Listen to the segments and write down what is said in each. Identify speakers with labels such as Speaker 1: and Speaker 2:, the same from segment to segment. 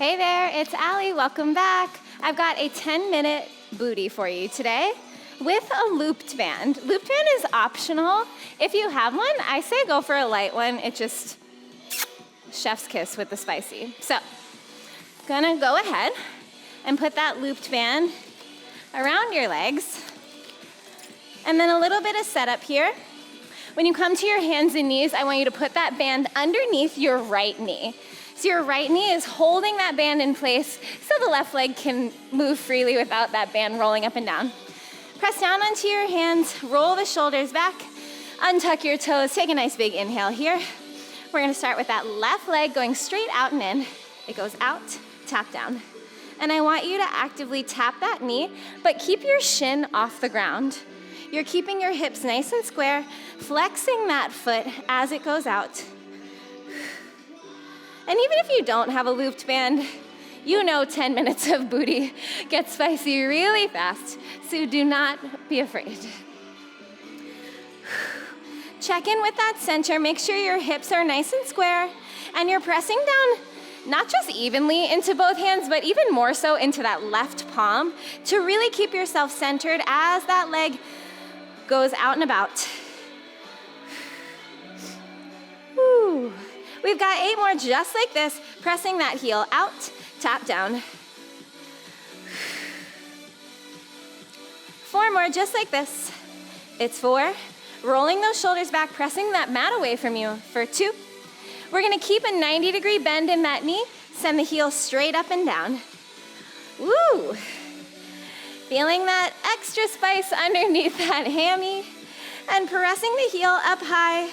Speaker 1: Hey there, it's Aly. Welcome back. I've got a 10-minute booty for you today with a looped band. Looped band is optional. If you have one, I say go for a light one. It just, chef's kiss with the spicy. So, gonna go ahead and put that looped band around your legs. And then a little bit of setup here. When you come to your hands and knees, I want you to put that band underneath your right knee. So your right knee is holding that band in place so the left leg can move freely without that band rolling up and down. Press down onto your hands, roll the shoulders back, untuck your toes, take a nice big inhale here. We're gonna start with that left leg going straight out and in. It goes out, tap down. And I want you to actively tap that knee, but keep your shin off the ground. You're keeping your hips nice and square, flexing that foot as it goes out. And even if you don't have a looped band, you know 10 minutes of booty gets spicy really fast, so do not be afraid. Check in with that center, make sure your hips are nice and square, and you're pressing down not just evenly into both hands, but even more so into that left palm to really keep yourself centered as that leg goes out and about. Woo. We've got 8 more just like this, pressing that heel out, tap down. 4 more just like this. It's 4. Rolling those shoulders back, pressing that mat away from you for 2. We're gonna keep a 90-degree bend in that knee, send the heel straight up and down. Woo! Feeling that extra spice underneath that hammy, and pressing the heel up high.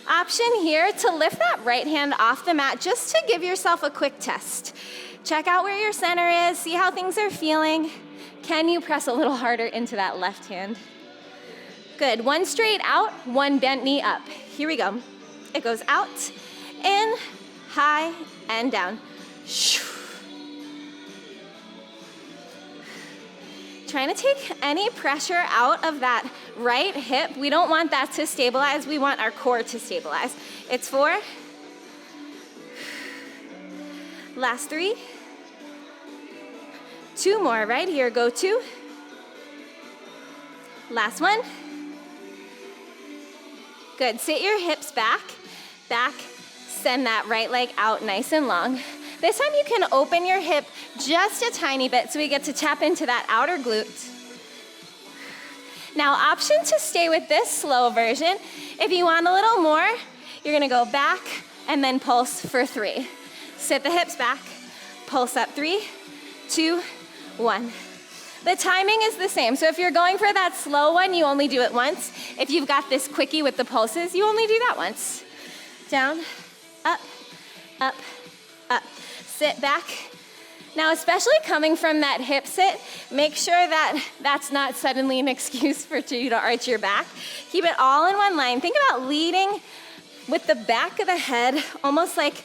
Speaker 1: Option here to lift that right hand off the mat just to give yourself a quick test. Check out where your center is, see how things are feeling. Can you press a little harder into that left hand? Good, 1 straight out, 1 bent knee up. Here we go. It goes out, in, high, and down. Trying to take any pressure out of that right hip. We don't want that to stabilize. We want our core to stabilize. It's 4. Last 3. 2 more right here. Go 2. Last 1. Good. Sit your hips back. Back. Send that right leg out nice and long. This time you can open your hip just a tiny bit so we get to tap into that outer glute. Now, option to stay with this slow version. If you want a little more, you're gonna go back and then pulse for 3. Sit the hips back, pulse up 3, 2, 1. The timing is the same. So if you're going for that slow one, you only do it once. If you've got this quickie with the pulses, you only do that once. Down, up, up, up. Sit back. Now, especially coming from that hip sit, make sure that that's not suddenly an excuse for you to arch your back. Keep it all in one line. Think about leading with the back of the head, almost like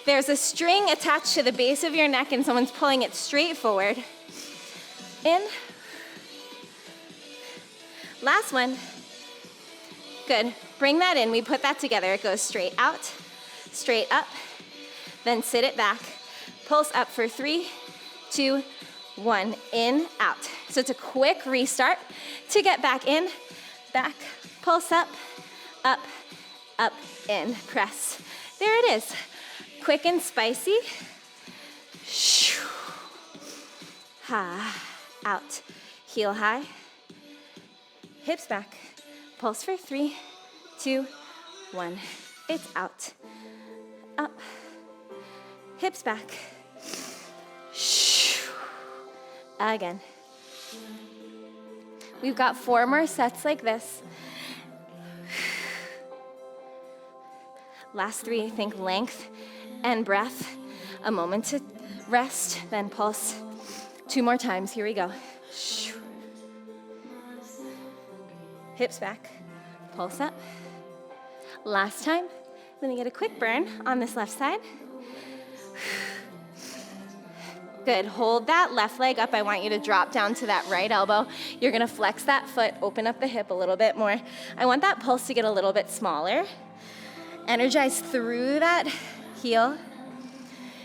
Speaker 1: there's a string attached to the base of your neck and someone's pulling it straight forward. In. Last one. Good. Bring that in. We put that together. It goes straight out, straight up. Then sit it back. Pulse up for 3, 2, 1. In, out. So it's a quick restart to get back in, back, pulse up, up, up, in, press. There it is. Quick and spicy. Ha, out. Heel high. Hips back. Pulse for 3, 2, 1. It's out. Up. Hips back. Again. We've got 4 more sets like this. Last 3, think length and breath. A moment to rest, then pulse. 2 more times, here we go. Hips back, pulse up. Last time, I'm gonna get a quick burn on this left side. Good, hold that left leg up. I want you to drop down to that right elbow. You're gonna flex that foot, open up the hip a little bit more. I want that pulse to get a little bit smaller. Energize through that heel.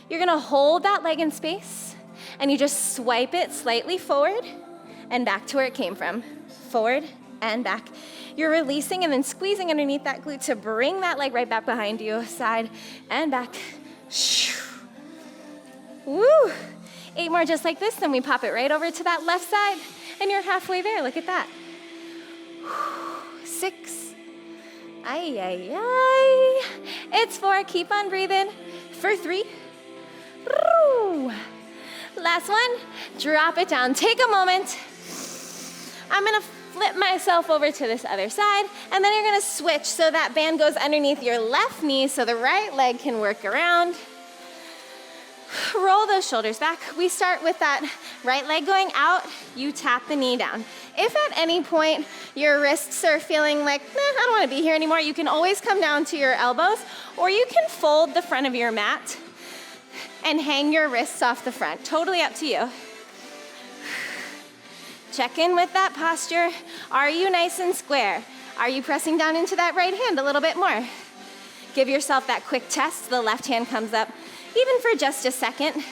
Speaker 1: You're gonna hold that leg in space and you just swipe it slightly forward and back to where it came from. Forward and back. You're releasing and then squeezing underneath that glute to bring that leg right back behind you, side and back. Woo! 8 more just like this, then we pop it right over to that left side and you're halfway there, look at that. 6. Ay, ay, ay. It's 4, keep on breathing. For 3. Last one, drop it down. Take a moment. I'm gonna flip myself over to this other side, and then you're gonna switch so that band goes underneath your left knee so the right leg can work around. Roll those shoulders back. We start with that right leg going out, you tap the knee down. If at any point your wrists are feeling like, I don't wanna be here anymore, you can always come down to your elbows, or you can fold the front of your mat and hang your wrists off the front. Totally up to you. Check in with that posture. Are you nice and square? Are you pressing down into that right hand a little bit more? Give yourself that quick test. The left hand comes up, even for just a second,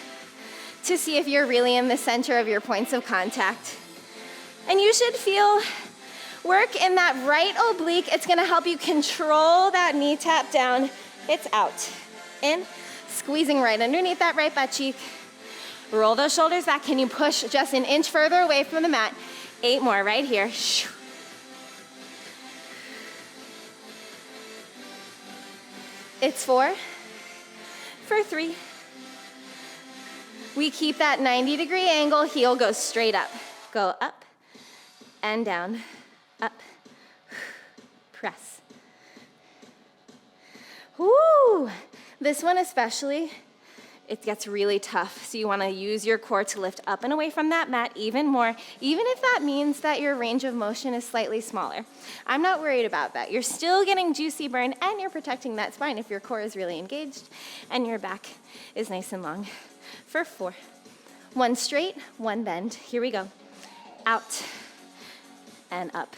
Speaker 1: to see if you're really in the center of your points of contact. And you should feel work in that right oblique. It's gonna help you control that knee tap down. It's out. In, squeezing right underneath that right butt cheek. Roll those shoulders back. Can you push just an inch further away from the mat? 8 more right here. It's 4. For 3. We keep that 90-degree angle. Heel goes straight up. Go up and down. Up. Press. Woo! This one especially, it gets really tough. So you wanna use your core to lift up and away from that mat even more, even if that means that your range of motion is slightly smaller. I'm not worried about that. You're still getting juicy burn and you're protecting that spine if your core is really engaged and your back is nice and long. For 4. 1 straight, 1 bend. Here we go. Out and up.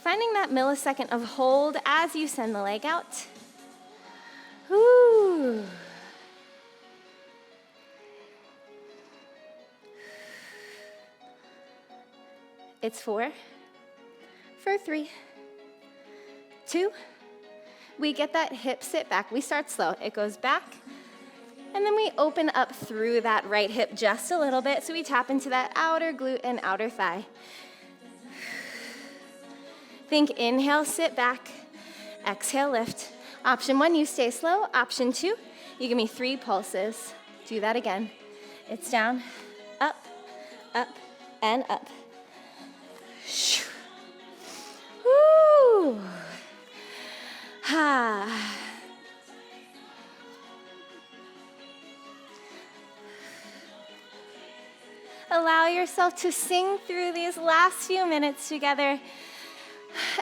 Speaker 1: Finding that millisecond of hold as you send the leg out. Ooh. It's 4. For 3. 2. We get that hip sit back. We start slow. It goes back. And then we open up through that right hip just a little bit. So we tap into that outer glute and outer thigh. Think inhale, sit back. Exhale, lift. Option 1, you stay slow. Option 2, you give me 3 pulses. Do that again. It's down, up, and up. Woo! Ha. Allow yourself to sing through these last few minutes together.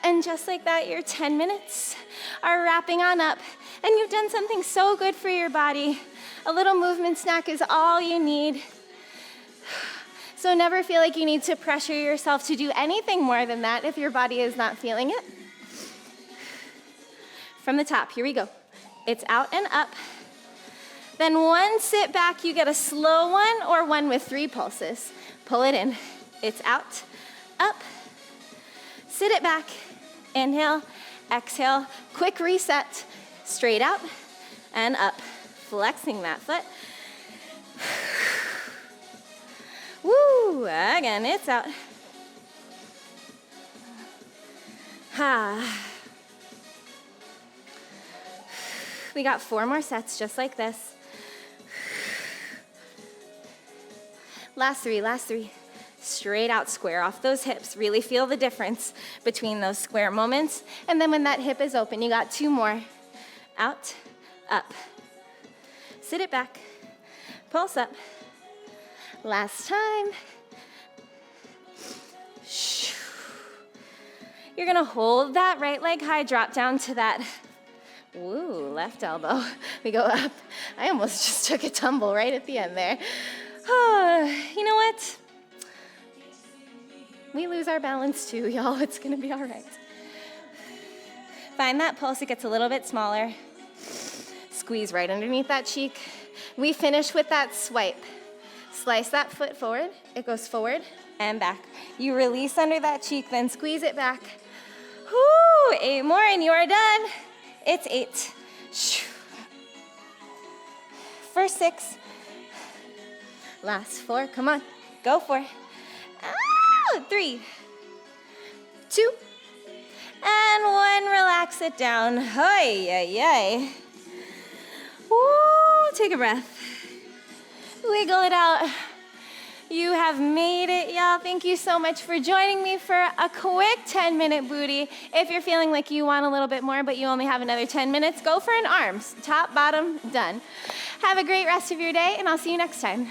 Speaker 1: And just like that, your 10 minutes are wrapping on up, and you've done something so good for your body. A little movement snack is all you need. So never feel like you need to pressure yourself to do anything more than that if your body is not feeling it. From the top, here we go. It's out and up. Then 1 sit back, you get a slow one or one with 3 pulses. Pull it in. It's out, up. Sit it back, inhale, exhale, quick reset, straight out and up, flexing that foot. Woo, again, it's out. Ha. We got 4 more sets just like this. Last 3. Straight out, square off those hips. Really feel the difference between those square moments. And then when that hip is open, you got 2 more. Out, up. Sit it back, pulse up. Last time. You're gonna hold that right leg high, drop down to that, woo, left elbow. We go up. I almost just took a tumble right at the end there. Oh, you know what? We lose our balance too, y'all. It's gonna be all right. Find that pulse, it gets a little bit smaller. Squeeze right underneath that cheek. We finish with that swipe. Slice that foot forward. It goes forward and back. You release under that cheek, then squeeze it back. Whoo, 8 more and you are done. It's 8. First 6. Last 4, come on, go for it. 3, 2, and 1, relax it down. Hey, ay, ay. Woo, take a breath. Wiggle it out. You have made it, y'all. Thank you so much for joining me for a quick 10-minute booty. If you're feeling like you want a little bit more, but you only have another 10 minutes, go for an arms. Top, bottom, done. Have a great rest of your day, and I'll see you next time.